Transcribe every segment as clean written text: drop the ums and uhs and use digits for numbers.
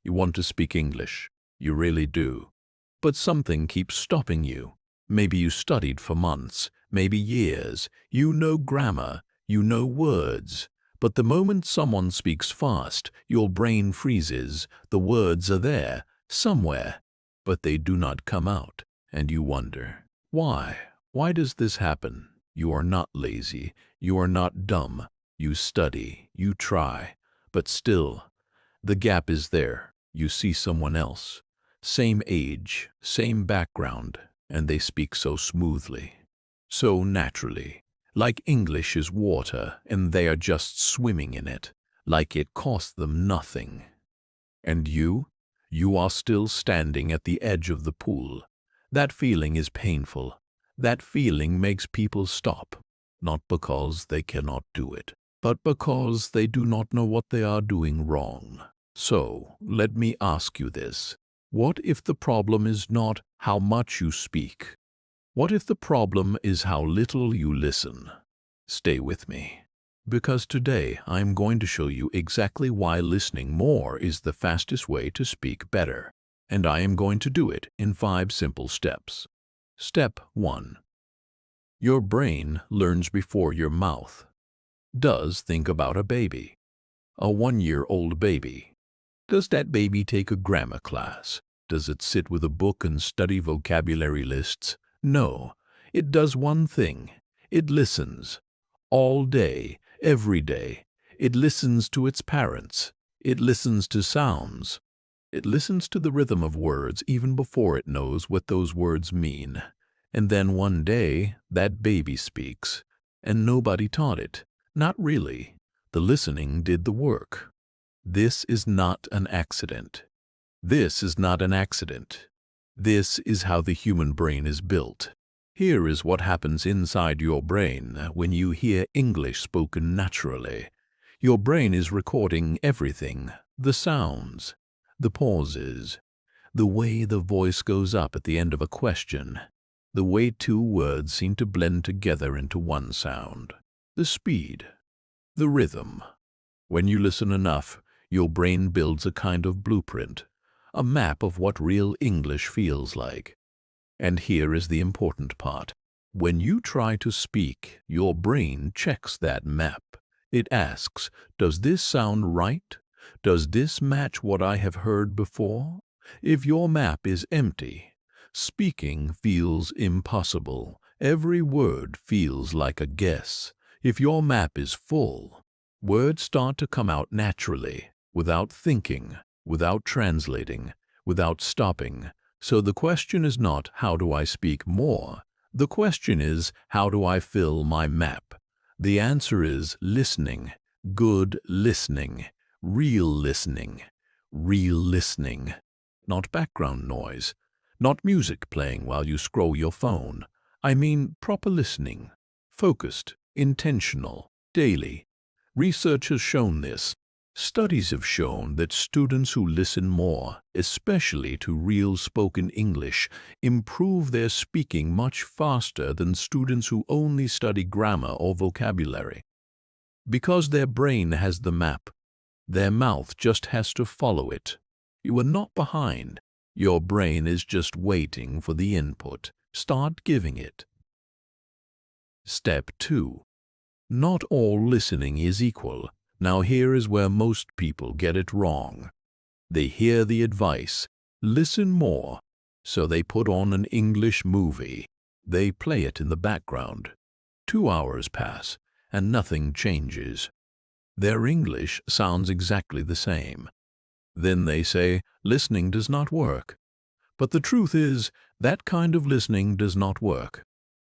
You want to speak English. You really do. But something keeps stopping you. Maybe you studied for months, maybe years. You know grammar, you know words. But the moment someone speaks fast, your brain freezes. The words are there, somewhere, but they do not come out. And you wonder, why? Why does this happen? You are not lazy. You are not dumb. You study. You try. But still, the gap is there. You see someone else. Same age, same background, and they speak so smoothly, so naturally, like English is water and they are just swimming in it, like it cost them nothing. And you are still standing at the edge of the pool. That feeling is painful. That feeling makes people stop, not because they cannot do it, but because they do not know what they are doing wrong. So, let me ask you this. What if the problem is not how much you speak? What if the problem is how little you listen? Stay with me, because today I'm going to show you exactly why listening more is the fastest way to speak better, and I am going to do it in 5 simple steps. Step 1. Your brain learns before your mouth does. Think about a baby, a 1-year-old baby. Does that baby take a grammar class? Does it sit with a book and study vocabulary lists? No. It does one thing. It listens. All day, every day. It listens to its parents. It listens to sounds. It listens to the rhythm of words even before it knows what those words mean. And then one day, that baby speaks. And nobody taught it. Not really. The listening did the work. This is not an accident. This is not an accident. This is how the human brain is built. Here is what happens inside your brain when you hear English spoken naturally. Your brain is recording everything, the sounds, the pauses, the way the voice goes up at the end of a question, the way 2 words seem to blend together into one sound, the speed, the rhythm. When you listen enough, your brain builds a kind of blueprint, a map of what real English feels like. And here is the important part. When you try to speak, your brain checks that map. It asks, does this sound right? Does this match what I have heard before? If your map is empty, speaking feels impossible. Every word feels like a guess. If your map is full, words start to come out naturally, without thinking, without translating, without stopping. So the question is not, how do I speak more? The question is, how do I fill my map? The answer is listening, good listening, real listening, real listening. Not background noise, not music playing while you scroll your phone. I mean proper listening, focused, intentional, daily. Research has shown this. Studies have shown that students who listen more, especially to real spoken English, improve their speaking much faster than students who only study grammar or vocabulary. Because their brain has the map, their mouth just has to follow it. You are not behind. Your brain is just waiting for the input. Start giving it. Step 2. Not all listening is equal. Now here is where most people get it wrong. They hear the advice, listen more, so they put on an English movie. They play it in the background. 2 hours pass, and nothing changes. Their English sounds exactly the same. Then they say, listening does not work. But the truth is, that kind of listening does not work.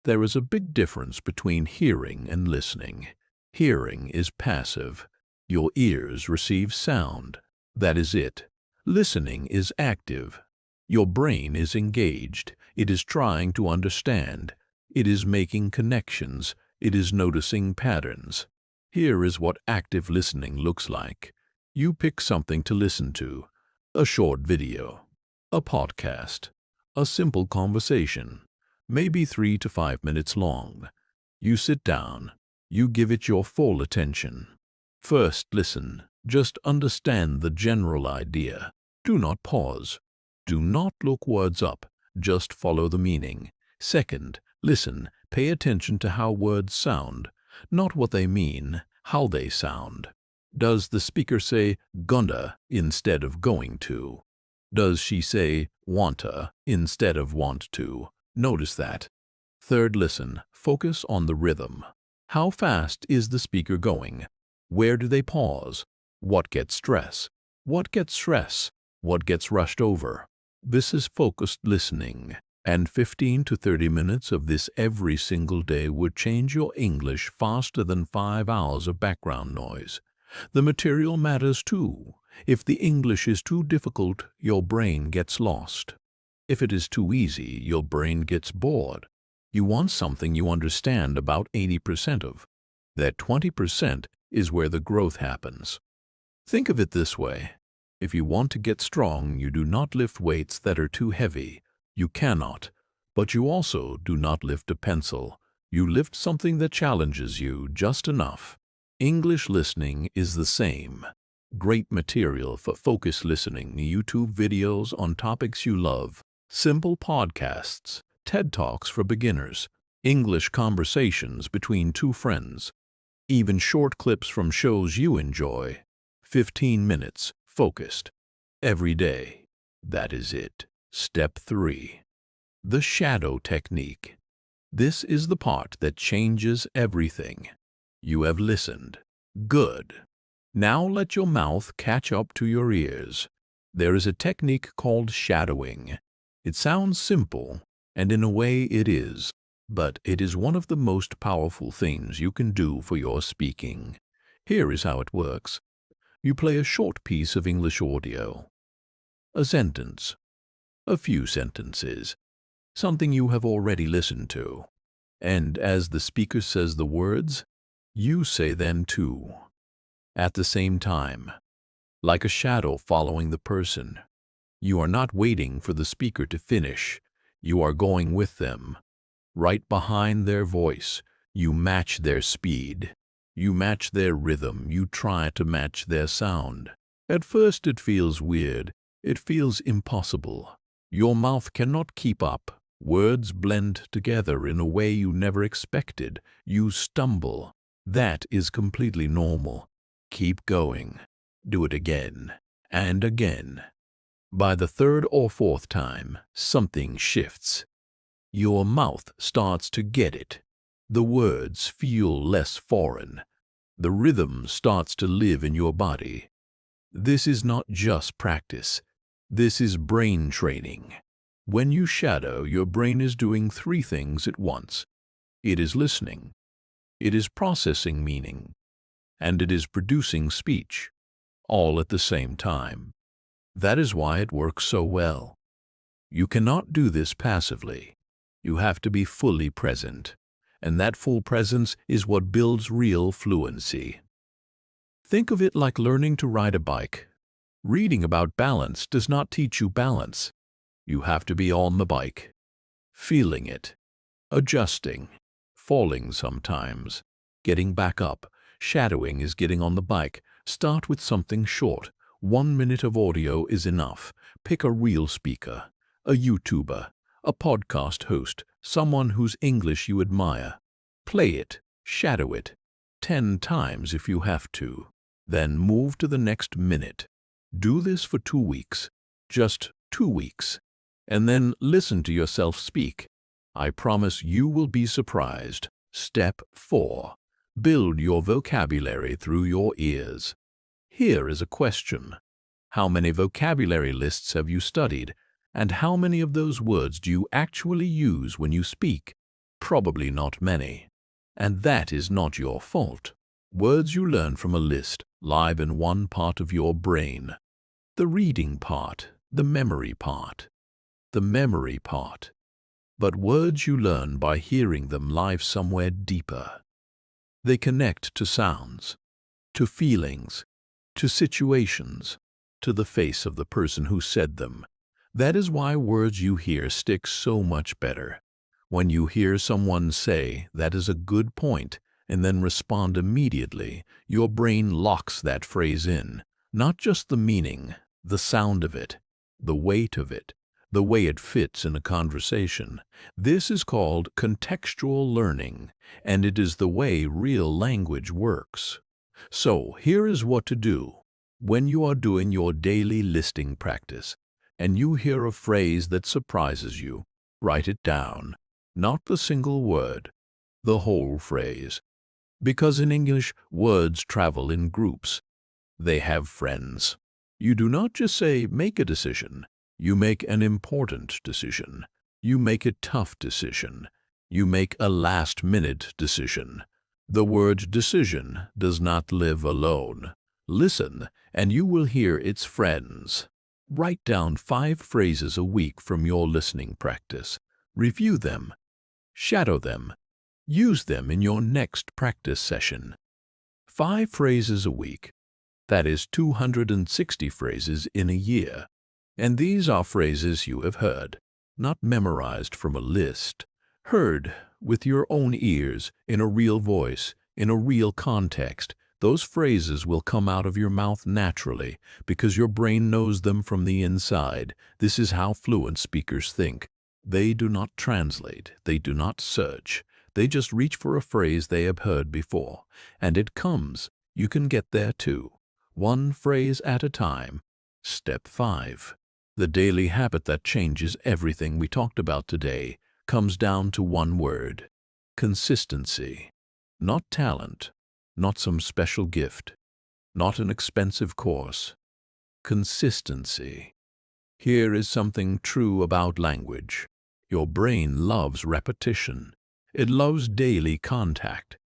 There is a big difference between hearing and listening. Hearing is passive. Your ears receive sound. That is it. Listening is active. Your brain is engaged. It is trying to understand. It is making connections. It is noticing patterns. Here is what active listening looks like. You pick something to listen to. A short video, a podcast, a simple conversation, maybe 3 to 5 minutes long. You sit down. You give it your full attention. First, listen. Just understand the general idea. Do not pause. Do not look words up. Just follow the meaning. Second, listen. Pay attention to how words sound. Not what they mean, how they sound. Does the speaker say gonna instead of going to? Does she say wanta instead of want to? Notice that. Third, listen. Focus on the rhythm. How fast is the speaker going? Where do they pause? What gets stress? What gets stress? What gets rushed over? This is focused listening. And 15 to 30 minutes of this every single day would change your English faster than 5 hours of background noise. The material matters too. If the English is too difficult, your brain gets lost. If it is too easy, your brain gets bored. You want something you understand about 80% of. That 20% is where the growth happens. Think of it this way. If you want to get strong, you do not lift weights that are too heavy. You cannot. But you also do not lift a pencil. You lift something that challenges you just enough. English listening is the same. Great material for focused listening, YouTube videos on topics you love, simple podcasts, TED Talks for beginners, English conversations between two friends, even short clips from shows you enjoy. 15 minutes, focused, every day. That is it. Step 3. The shadow technique. This is the part that changes everything. You have listened. Good. Now let your mouth catch up to your ears. There is a technique called shadowing. It sounds simple, and in a way it is, but it is one of the most powerful things you can do for your speaking. Here is how it works. You play a short piece of English audio. A sentence. A few sentences. Something you have already listened to. And as the speaker says the words, you say them too. At the same time. Like a shadow following the person. You are not waiting for the speaker to finish. You are going with them. Right behind their voice. You match their speed. You match their rhythm. You try to match their sound. At first it feels weird. It feels impossible. Your mouth cannot keep up. Words blend together in a way you never expected. You stumble. That is completely normal. Keep going. Do it again and again. By the third or fourth time, something shifts. Your mouth starts to get it. The words feel less foreign. The rhythm starts to live in your body. This is not just practice. This is brain training. When you shadow, your brain is doing 3 things at once. It is listening. It is processing meaning. And it is producing speech, all at the same time. That is why it works so well. You cannot do this passively. You have to be fully present, and that full presence is what builds real fluency. Think of it like learning to ride a bike. Reading about balance does not teach you balance. You have to be on the bike, feeling it, adjusting, falling sometimes, getting back up. Shadowing is getting on the bike. Start with something short. 1 minute of audio is enough. Pick a real speaker, a YouTuber, a podcast host, someone whose English you admire. Play it, shadow it, 10 times if you have to. Then move to the next minute. Do this for 2 weeks, just 2 weeks, and then listen to yourself speak. I promise you will be surprised. Step 4. Build your vocabulary through your ears. Here is a question. How many vocabulary lists have you studied, and how many of those words do you actually use when you speak? Probably not many. And that is not your fault. Words you learn from a list live in one part of your brain. The reading part, the memory part. The memory part. But words you learn by hearing them live somewhere deeper. They connect to sounds, to feelings, to situations, to the face of the person who said them. That is why words you hear stick so much better. When you hear someone say, "That is a good point," and then respond immediately, your brain locks that phrase in. Not just the meaning, the sound of it, the weight of it, the way it fits in a conversation. This is called contextual learning, and it is the way real language works. So here is what to do. When you are doing your daily listening practice, and you hear a phrase that surprises you, write it down. Not the single word, the whole phrase. Because in English, words travel in groups. They have friends. You do not just say, make a decision. You make an important decision. You make a tough decision. You make a last-minute decision. The word decision does not live alone. Listen, and you will hear its friends. Write down 5 phrases a week from your listening practice. Review them. Shadow them. Use them in your next practice session. 5 phrases a week. That is 260 phrases in a year. And these are phrases you have heard, not memorized from a list. Heard with your own ears, in a real voice, in a real context. Those phrases will come out of your mouth naturally because your brain knows them from the inside. This is how fluent speakers think. They do not translate. They do not search. They just reach for a phrase they have heard before, and it comes. You can get there too. One phrase at a time. Step 5. The daily habit that changes everything we talked about today comes down to one word: consistency. Not talent, not some special gift, not an expensive course. Consistency. Here is something true about language. Your brain loves repetition. It loves daily contact.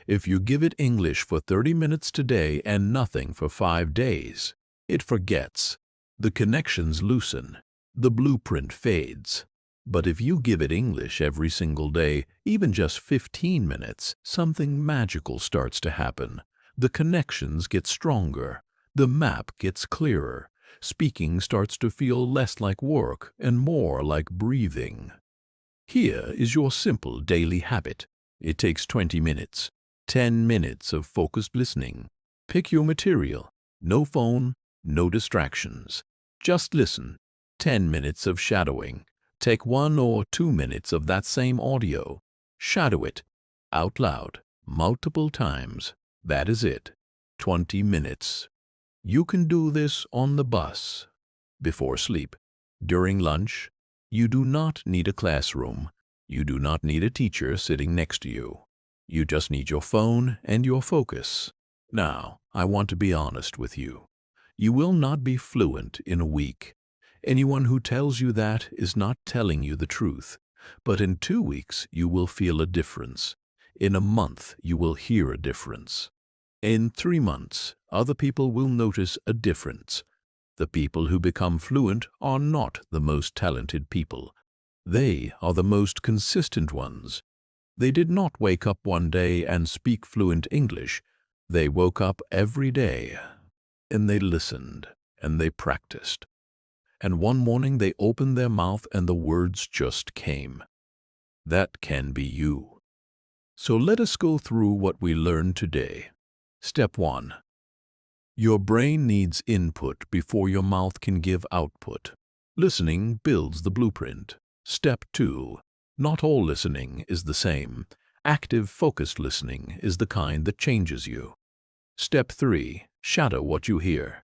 If you give it English for 30 minutes today and nothing for 5 days, it forgets. The connections loosen. The blueprint fades. But if you give it English every single day, even just 15 minutes, something magical starts to happen. The connections get stronger. The map gets clearer. Speaking starts to feel less like work and more like breathing. Here is your simple daily habit. It takes 20 minutes. 10 minutes of focused listening. Pick your material. No phone, no distractions. Just listen. 10 minutes of shadowing. Take 1 or 2 minutes of that same audio. Shadow it out loud multiple times. That is it. 20 minutes. You can do this on the bus, before sleep, during lunch. You do not need a classroom. You do not need a teacher sitting next to you. You just need your phone and your focus. Now, I want to be honest with you. You will not be fluent in a week. Anyone who tells you that is not telling you the truth. But in 2 weeks, you will feel a difference. In a month, you will hear a difference. In 3 months, other people will notice a difference. The people who become fluent are not the most talented people. They are the most consistent ones. They did not wake up one day and speak fluent English. They woke up every day, and they listened, and they practiced. And one morning they opened their mouth and the words just came. That can be you. So let us go through what we learned today. Step 1. Your brain needs input before your mouth can give output. Listening builds the blueprint. Step 2. Not all listening is the same. Active, focused listening is the kind that changes you. Step 3. Shadow what you hear.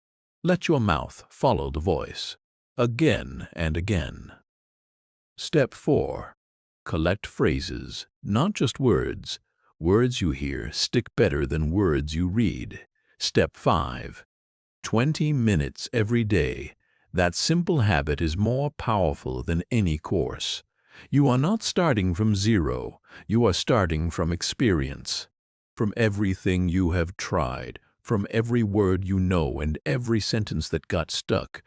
Let your mouth follow the voice, again and again. Step 4. Collect phrases, not just words. Words you hear stick better than words you read. Step 5. 20 minutes every day. That simple habit is more powerful than any course. You are not starting from zero. You are starting from experience. From everything you have tried, from every word you know and every sentence that got stuck.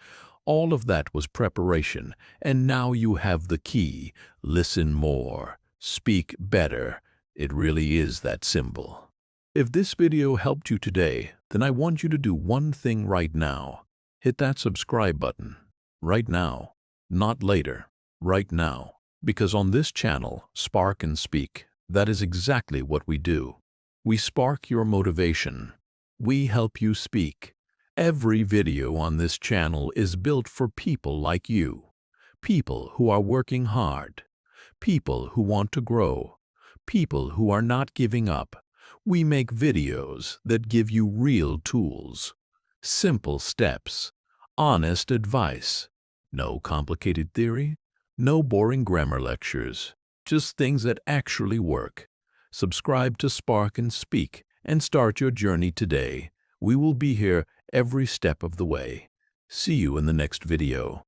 All of that was preparation, and now you have the key. Listen more. Speak better. It really is that simple. If this video helped you today, then I want you to do one thing right now. Hit that subscribe button. Right now. Not later. Right now. Because on this channel, Spark and Speak, that is exactly what we do. We spark your motivation. We help you speak. Every video on this channel is built for people like you, people who are working hard, people who want to grow, people who are not giving up. We make videos that give you real tools, simple steps, honest advice. No complicated theory, no boring grammar lectures, just things that actually work. Subscribe to Spark and Speak and start your journey today. We will be here every step of the way. See you in the next video.